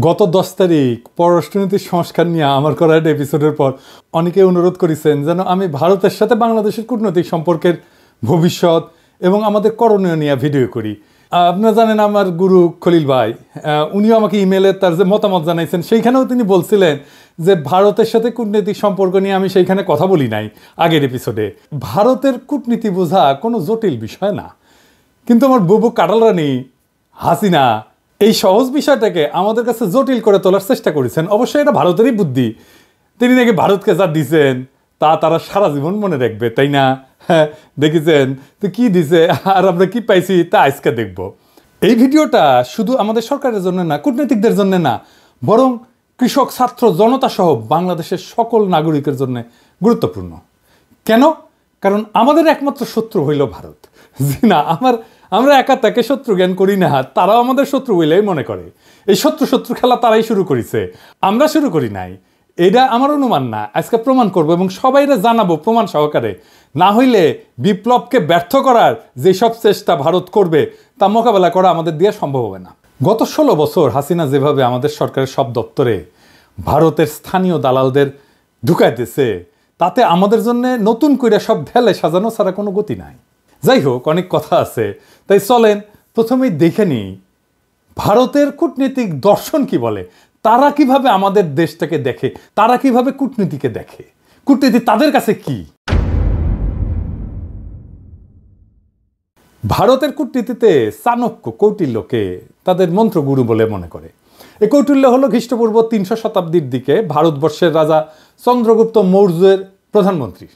গত 10 তারিখ পররাষ্ট্রনীতির সংস্কার নিয়ে আমার করা একটা এপিসোডের পর অনেকে অনুরোধ করেছেন যেন আমি ভারতের সাথে বাংলাদেশের কূটনৈতিক সম্পর্কের ভবিষ্যৎ এবং আমাদের করণীয় নিয়ে ভিডিও করি। আপনারা জানেন আমার গুরু খলিল ভাই, উনিও আমাকে ইমেলে তার যে মতামত জানাইছেন সেইখানেও তিনি বলছিলেন যে ভারতের সাথে কূটনৈতিক সম্পর্ক নিয়ে আমি সেইখানে কথা বলি নাই আগের এপিসোডে। ভারতের কূটনীতি বোঝা কোনো জটিল বিষয় না, কিন্তু আমার বুবু কাটাল রানী হাসিনা এই সহজ বিষয়টাকে আমাদের কাছে জটিল করে তোলার চেষ্টা করেছেন। অবশ্যই এটা ভারতেরই বুদ্ধি। তিনি নাকি ভারতকে যা দিছেন তা তারা সারা জীবন মনে রাখবে, তাই না? হ্যাঁ, দেখেছেন তো কি দিছে আর আমরা কি পাইছি তা আজকে দেখব। এই ভিডিওটা শুধু আমাদের সরকারের জন্য না, কূটনীতিকদের জন্য না, বরং কৃষক, ছাত্র, জনতা সহ বাংলাদেশের সকল নাগরিকের জন্য গুরুত্বপূর্ণ। কেন? কারণ আমাদের একমাত্র শত্রু হইল ভারত। জি না, আমরা একা তাকে শত্রু জ্ঞান করি না, তারাও আমাদের শত্রু বলেই মনে করে। এই শত্রু খেলা তারাই শুরু করেছে, আমরা শুরু করি নাই। এটা আমার অনুমান না, আজকে প্রমাণ করব এবং সবাইরে জানাবো প্রমাণ সহকারে। না হইলে বিপ্লবকে ব্যর্থ করার যেসব চেষ্টা ভারত করবে তা মোকাবেলা করা আমাদের দিয়ে সম্ভব হবে না। গত 16 বছর হাসিনা যেভাবে আমাদের সরকারের সব দপ্তরে ভারতের স্থানীয় দালালদের ঢুকাইতেছে, তাতে আমাদের জন্য নতুন করে সব ঢেলে সাজানো ছাড়া কোনো গতি নাই। যাই হোক, অনেক কথা আছে, তাই চলেন প্রথমেই দেখে নিই ভারতের কূটনীতিক দর্শন কি বলে। তারা কিভাবে আমাদের দেশটাকে দেখে, তারা কিভাবে কূটনীতিকে দেখে, কূটনীতি তাদের কাছে কি। ভারতের কূটনীতিতে চাণক্য, কৌটিল্যকে তাদের মন্ত্রগুরু বলে মনে করে। এই কৌটিল্য হলো খ্রিস্টপূর্ব 300 শতাব্দীর দিকে ভারতবর্ষের রাজা চন্দ্রগুপ্ত মৌর্যের প্রধানমন্ত্রী।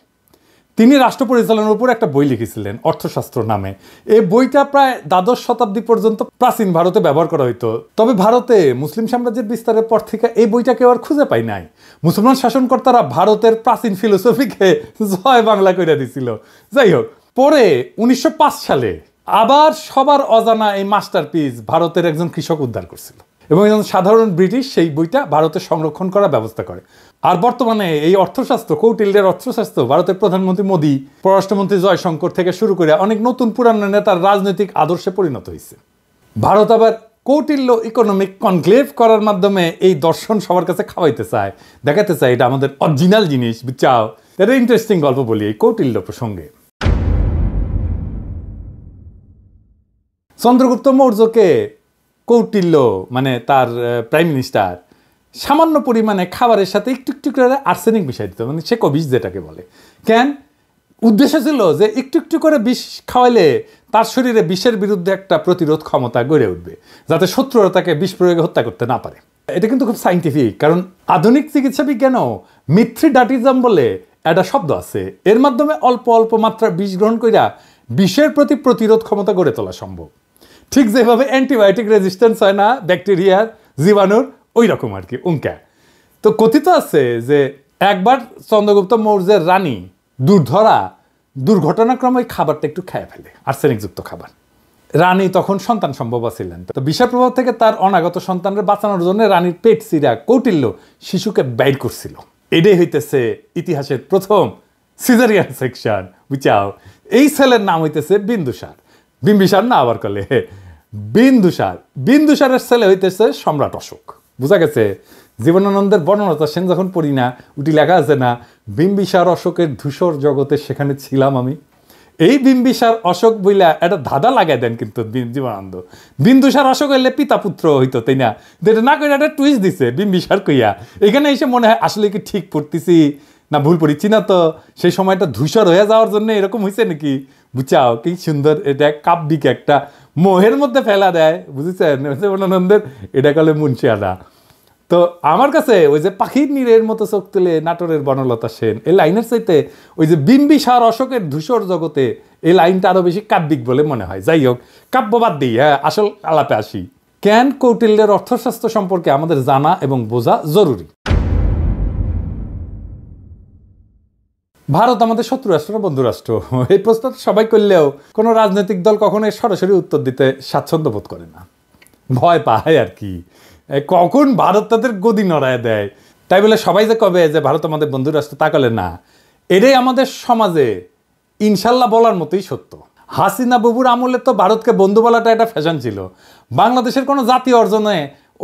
তিনি রাষ্ট্র পরিচালনার উপর একটা বই লিখেছিলেন, অর্থশাস্ত্র নামে। এই বইটা প্রায় দ্বাদশ শতাব্দী পর্যন্ত প্রাচীন ভারতে ব্যবহার করা হইতো। তবে ভারতে মুসলিম সাম্রাজ্যের বিস্তারের পর থেকে এই বইটা কেউ আর খুঁজে পাই নাই। মুসলমান শাসনকর্তারা ভারতের প্রাচীন ফিলোসফিকে জয় বাংলা করে দিছিল। যাই হোক, পরে 1905 সালে আবার সবার অজানা এই মাস্টারপিস ভারতের একজন কৃষক উদ্ধার করছিল এবং একজন সাধারণ ব্রিটিশ সেই বইটা ভারতে সংরক্ষণ করার ব্যবস্থা করে। আর বর্তমানে এই অর্থশাস্ত্র, কৌটিল্যের অর্থশাস্ত্র ভারতের প্রধানমন্ত্রী মোদী, পররাষ্ট্রমন্ত্রী জয়শঙ্কর থেকে শুরু করে অনেক নতুন পুরানো নেতার রাজনৈতিক আদর্শে পরিণত হয়েছে। ভারত আবার কৌটিল্য ইকোনমিক কনক্লেভ করার মাধ্যমে এই দর্শন সবার কাছে খাওয়াইতে চায়, দেখাতে চায় এটা আমাদের অরিজিনাল জিনিস, বুঝছাও। এটা ইন্টারেস্টিং গল্প বলি এই কৌটিল্য প্রসঙ্গে। চন্দ্রগুপ্ত মৌর্যকে কৌটিল্য মানে তার প্রাইম মিনিস্টার সামান্য পরিমাণে খাবারের সাথে একটু একটু করে আর্সেনিক মিশাই দিত, মানে সে বিষ যেটাকে বলে। কেন? উদ্দেশ্য ছিল যে একটু একটু করে বিষ খাওয়াইলে তার শরীরে বিষের বিরুদ্ধে একটা প্রতিরোধ ক্ষমতা গড়ে উঠবে, যাতে শত্রুরা তাকে বিষ প্রয়োগে হত্যা করতে না পারে। এটা কিন্তু খুব সাইন্টিফিক, কারণ আধুনিক চিকিৎসা বিজ্ঞানও মিথ্রিডাটিজম বলে একটা শব্দ আছে। এর মাধ্যমে অল্প অল্প মাত্রার বিষ গ্রহণ কইরা বিষের প্রতি প্রতিরোধ ক্ষমতা গড়ে তোলা সম্ভব। ঠিক যেভাবে অ্যান্টিবায়োটিক রেজিস্ট্যান্স হয় না ব্যাকটেরিয়ার, জীবাণুর, ওই রকম আর কি উঙ্কা। তো কথিত আছে যে একবার চন্দ্রগুপ্ত মৌর্যের রানী দুর্ঘটনাক্রমে ওই খাবারটা একটু খেয়ে ফেলে, আর্সেনিকযুক্ত খাবার। রানী তখন সন্তান সম্ভবা ছিলেন, তো বিষের প্রভাব থেকে তার অনাগত সন্তানকে বাঁচানোর জন্য রানীর পেট চিরা কৌটিল্য শিশুকে বাইর করছিল। এটাই হইতেছে ইতিহাসের প্রথম সিজারিয়ান সেকশন, বুঝাও। এই ছেলের নাম হইতেছে বিন্দুসার। বিম্বিসার না আবার কলে বিন্দুসার। বিন্দুসারের ছেলে হইতেছে সম্রাট অশোক। বুঝা গেছে? জীবনানন্দের বর্ণনা সেন যখন পড়ি না, উটি লেখা আছে না, বিম্বিসার অশোকের ধূসর জগতে সেখানে ছিলাম আমি। এই বিম্বিসার অশোক বইলা একটা ধাঁধা লাগাই দেন কিন্তু জীবনানন্দ। বিন্দুসার অশোক হইলে পিতা পুত্র হইতো, তাই না? এটা না কইরা একটা টুইস্ট দিছে বিম্বিসার কইয়া। এখানে এসে মনে হয় আসলে কি ঠিক পড়তেছি না ভুল পড়িচ্ছি না, তো সেই সময়টা ধূসর হয়ে যাওয়ার জন্য এরকম হয়েছে নাকি, বুঝাও। কি সুন্দর, এটা কাব্যিক একটা মোহের মধ্যে ফেলা দেয়, বুঝেছেন? জীবনানন্দের এটা কলে মুন্সিয়ানা। তো আমার কাছে ওই যে পাখির নীড়ের মতো চোখ তুলে নাটোরের বনলতা সেন এই লাইনের চাইতে ওই যে বিম্বিসার অশোকের ধূসর জগতে এই লাইনটা আরো বেশি কাব্যিক বলে মনে হয়। যাই হোক, কাব্যবাদ দিই, হ্যাঁ, আসল আলাপে আসি। কেন কৌটিল্যের অর্থশাস্ত্র সম্পর্কে আমাদের জানা এবং বোঝা জরুরি। ভারত আমাদের শত্রু রাষ্ট্র না বন্ধু রাষ্ট্র? এই প্রশ্ন সবাই করলেও কোনো রাজনৈতিক দল কখনো সরাসরি উত্তর দিতে স্বাচ্ছন্দ্য বোধ করে না, ভয় পায় আর কি, কখন ভারত তাদের গদি নড়ায় দেয়। তাই বলে সবাই যে কবে যে ভারত আমাদের বন্ধু রাষ্ট্র তা কলে না। এটাই আমাদের সমাজে ইনশাল্লাহ বলার মতোই সত্য। হাসিনা বাবুর আমলে তো ভারতকে বন্ধু বলাটা একটা ফ্যাশন ছিল। বাংলাদেশের কোনো জাতীয় অর্জনে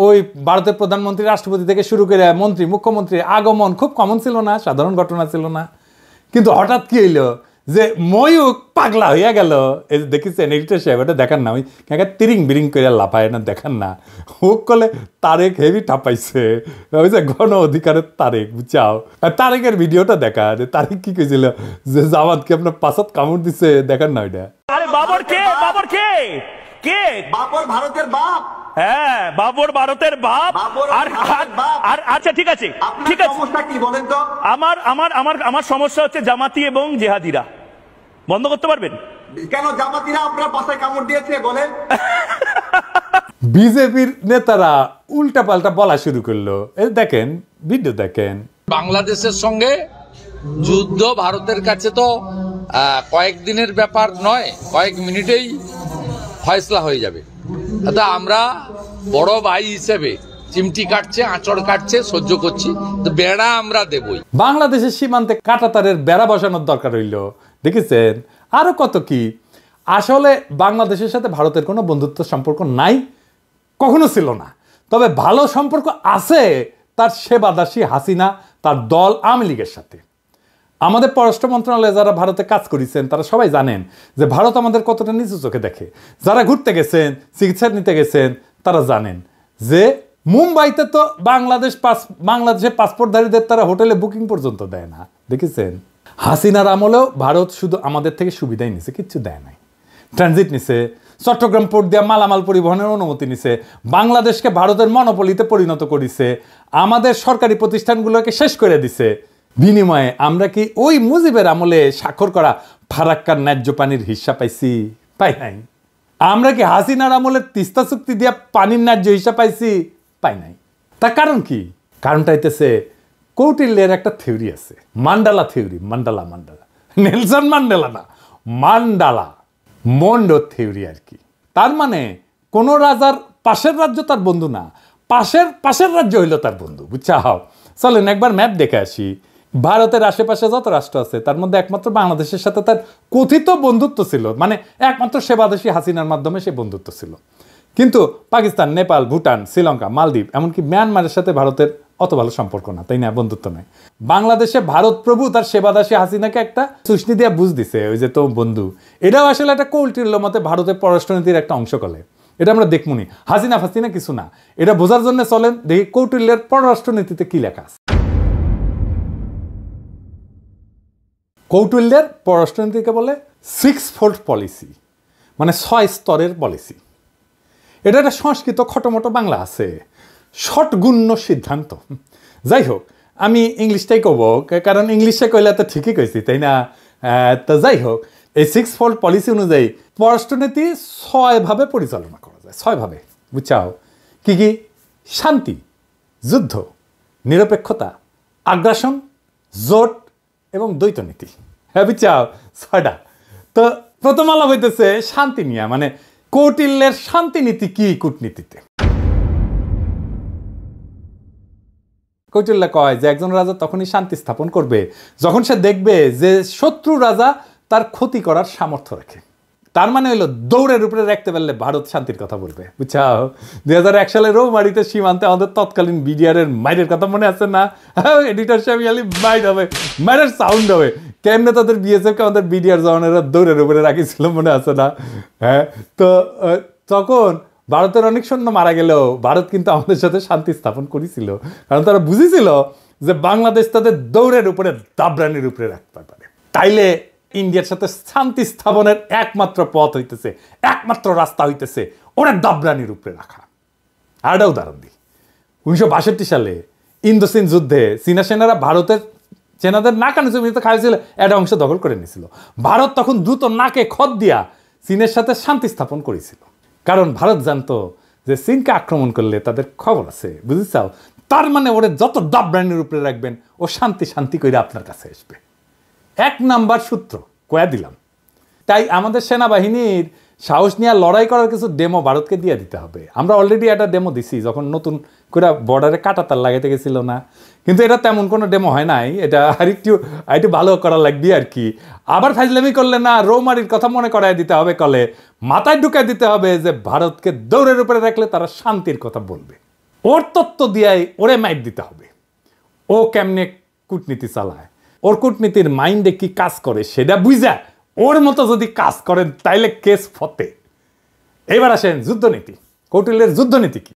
ওই ভারতের প্রধানমন্ত্রী রাষ্ট্রপতি থেকে শুরু করে মন্ত্রী মুখ্যমন্ত্রী আগমন খুব কমন ছিল না, সাধারণ ঘটনা ছিল না। কিন্তু হঠাৎ কি হইলো যে ময়ূক পাগলা হইয়া গেল। এই দেখেছেন এডিটর সাহেব, এটা দেখান না, ওই তিরিং বিরিং করে লাফায় না, দেখান না। ও কলে তারেক হেভি ঠাপাইছে, ওই যে গণ অধিকারের তারেক, বুঝাও। আর তারেকের ভিডিওটা দেখা, যে তারেক কি কইছিল যে জামাতকে আপনার পাশাত কামড় দিছে, দেখান না ওইটা। আরে বাবর কে? বাবর কে? কে? বাবর ভারতের বাপ। হ্যাঁ, বাবর ভারতের বাপ। আর আচ্ছা ঠিক আছে, ঠিক আছে, সমস্যা কি বলেন তো? আমার আমার আমার আমার সমস্যা হচ্ছে জামাতি এবং জেহাদিরা। বন্ধ করতে পারবেন? কেন জামাতিরা আপনার পাশায় কামড় দিয়েছে বলেন? বিজেপির নেতারা উল্টা পাল্টা বলা শুরু করলো। এই দেখেন, ভিডিও দেখেন। বাংলাদেশের সঙ্গে যুদ্ধ ভারতের কাছে তো কয়েকদিনের ব্যাপার নয়, কয়েক মিনিটেই ফয়সলা হয়ে যাবে। তা আমরা বড় ভাই হিসেবে চিমটি কাটছে, আঁচড় কাটছে, সহ্য করছি, তো বেড়া আমরা দেবই। বাংলাদেশের সীমান্তে কাঁটাতারের বেড়া বসানোর দরকার হইল, দেখেছেন? আরো কত কি। আসলে বাংলাদেশের সাথে ভারতের কোনো বন্ধুত্ব সম্পর্ক নাই, কখনো ছিল না। তবে ভালো সম্পর্ক আছে তার সেবাদাসী হাসিনা, তার দল আওয়ামী লীগের সাথে। আমাদের পররাষ্ট্র মন্ত্রণালয়ে যারা ভারতে কাজ করেছেন তারা সবাই জানেন যে ভারত আমাদের কতটা নিচু চোখে দেখে। যারা ঘুরতে গেছেন, চিকিৎসা নিতে গেছেন, তারা জানেন যে মুম্বাইতে তো বাংলাদেশের পাসপোর্টধারীদের তারা হোটেলে বুকিং পর্যন্ত দেয় না, দেখেছেন? হাসিনার আমলেও ভারত শুধু আমাদের থেকে সুবিধাই নিছে, কিচ্ছু দেয় নাই। ট্রানজিট নিছে, চট্টগ্রাম পোর্ট দিয়ে মালামাল পরিবহনের অনুমতি নিছে, বাংলাদেশকে ভারতের মনোপলিতে পরিণত করেছে, আমাদের সরকারি প্রতিষ্ঠানগুলোকে শেষ করে দিছে। বিনিময়ে আমরা কি ওই মুজিবের আমলে স্বাক্ষর করা ফারাক্কার ন্যায্য পানির হিস্সা পাইছি? পাই নাই। আমরা কি হাসিনার আমলের তিস্তা চুক্তি দিয়ে পানির ন্যায্য হিস্সা পাইছি? পাই নাই। তার কারণ কি? কারণটা হইতেছে কৌটিল্যের একটা থিওরি আছে, mandala theory. Mandala Nelson Mandela না, মান্ডালা মন্ডো থিওরি আর কি। তার মানে কোনো রাজার পাশের রাজ্য তার বন্ধু না, পাশের রাজ্য হইল তার বন্ধু, বুঝছাও? চলেন একবার ম্যাপ দেখে আসি। ভারতের আশেপাশে যত রাষ্ট্র আছে তার মধ্যে একমাত্র বাংলাদেশের সাথে তার কথিত বন্ধুত্ব ছিল, মানে একমাত্র সেবাদেশী হাসিনার মাধ্যমে সে বন্ধুত্ব ছিল। কিন্তু পাকিস্তান, নেপাল, ভুটান, শ্রীলঙ্কা, মালদ্বীপ, এমনকি মিয়ানমারের সাথে ভারতের অত ভালো সম্পর্ক না, তাই না? বন্ধুত্ব নয়। বাংলাদেশে ভারত প্রভু তার সেবাদাসী হাসিনাকে একটা চুষনি দিয়ে বুঝ দিছে, ওই যে তো বন্ধু। এটাও আসলে একটা কৌটিল্য মতে ভারতের পররাষ্ট্রনীতির একটা অংশ কলে। এটা আমরা দেখবনি। হাসিনা ফাসিনা কিছু না, এটা বোঝার জন্য চলেন দেখি কৌটিল্যের পররাষ্ট্রনীতিতে কি লেখা আছে। কৌটিল্যের পররাষ্ট্রনীতিকে বলে 6-fold পলিসি, মানে 6 স্তরের পলিসি। এটা একটা সংস্কৃত খটোমটো বাংলা আছে, ষটগুণ্য সিদ্ধান্ত। যাই হোক, আমি ইংলিশটাই কব, কারণ ইংলিশে কইলে তো ঠিকই কইছি, তাই না? তো যাই হোক, এই 6-fold পলিসি অনুযায়ী পররাষ্ট্রনীতি 6 ভাবে পরিচালনা করা যায়, 6 ভাবে, বুঝছাও? কি কি? শান্তি, যুদ্ধ, নিরপেক্ষতা, আগ্রাসন, জোট এবং দ্বৈত নীতি। হ্যাঁ, বুঝছাও? 6টা। তো প্রথম আলাপ হইতেছে শান্তি নিয়ে, মানে কৌটিল্যের শান্তি নীতি কি কূটনীতিতে। কৌটিল্য কয় যে একজন রাজা তখনই শান্তি স্থাপন করবে যখন সে দেখবে যে শত্রু রাজা তার ক্ষতি করার সামর্থ্য রাখে। তার মানে হইলো দৌড়ের উপরে রাখতে পারলে ভারত শান্তির কথা বলবে, বুঝছাও? 2001 সালে রৌমারিতে সীমান্তে আমাদের তৎকালীন বিডিআরের মাইরের কথা মনে আছে না? এডিটর সাহেব মাইর হবে, মাইরের সাউন্ড হবে। কেমনে তাদের বিএসএফকে আমাদের বিডিআর জওয়ানেরা দৌড়ের উপরে রাখিছিল, মনে আছে না? হ্যাঁ, তো তখন ভারতের অনেক সৈন্য মারা গেলেও ভারত কিন্তু আমাদের সাথে শান্তি স্থাপন করেছিল, কারণ তারা বুঝেছিল যে বাংলাদেশ তাদের দৌড়ের উপরে, দাবরানির উপরে রাখতে পারে। তাইলে ইন্ডিয়ার সাথে শান্তি স্থাপনের একমাত্র পথ হইতেছে, একমাত্র রাস্তা হইতেছে ওরা দাবরানির উপরে রাখা। আর একটা উদাহরণ দিই। 1962 সালে ইন্দো-চীন যুদ্ধে চীনা সেনারা ভারতের সেনাদের নাকানি জমিতে খাইছিল, একটা অংশ দখল করে নিয়েছিল। ভারত তখন দ্রুত নাকে খত দিয়া চীনের সাথে শান্তি স্থাপন করেছিল, কারণ ভারত জানতো যে চীনকে আক্রমণ করলে তাদের খবর আছে, বুঝেছাও? তার মানে ওরা যত দাবরানির উপরে রাখবেন ও শান্তি শান্তি করে আপনার কাছে আসবে। 1 নাম্বার সূত্র কয়া দিলাম। তাই আমাদের সেনাবাহিনীর সাহস নিয়ে লড়াই করার কিছু ডেমো ভারতকে দিয়ে দিতে হবে। আমরা অলরেডি একটা ডেমো দিছি যখন নতুন করে বর্ডারে কাঁটাতার লাগাইতে গেছিল না, কিন্তু এটা তেমন কোনো ডেমো হয় নাই। এটা আরেকটু ভালো করা লাগবে আর কি। আবার ফাজলামি করলে না, রৌমারির কথা মনে করাই দিতে হবে, কলে মাথায় ঢুকাই দিতে হবে যে ভারতকে দৌড়ের উপরে রাখলে তারা শান্তির কথা বলবে। ওর তত্ত্ব দিয়াই ওরে মাইর দিতে হবে। ও কেমনে কূটনীতি চালায়, ওর কূটনীতির মাইন্ডে কি কাজ করে সেটা বুঝা ওর মতো যদি কাজ করেন তাইলে কেস ফতে। এবার আসেন যুদ্ধনীতি। কৌটিল্যের যুদ্ধনীতি কি?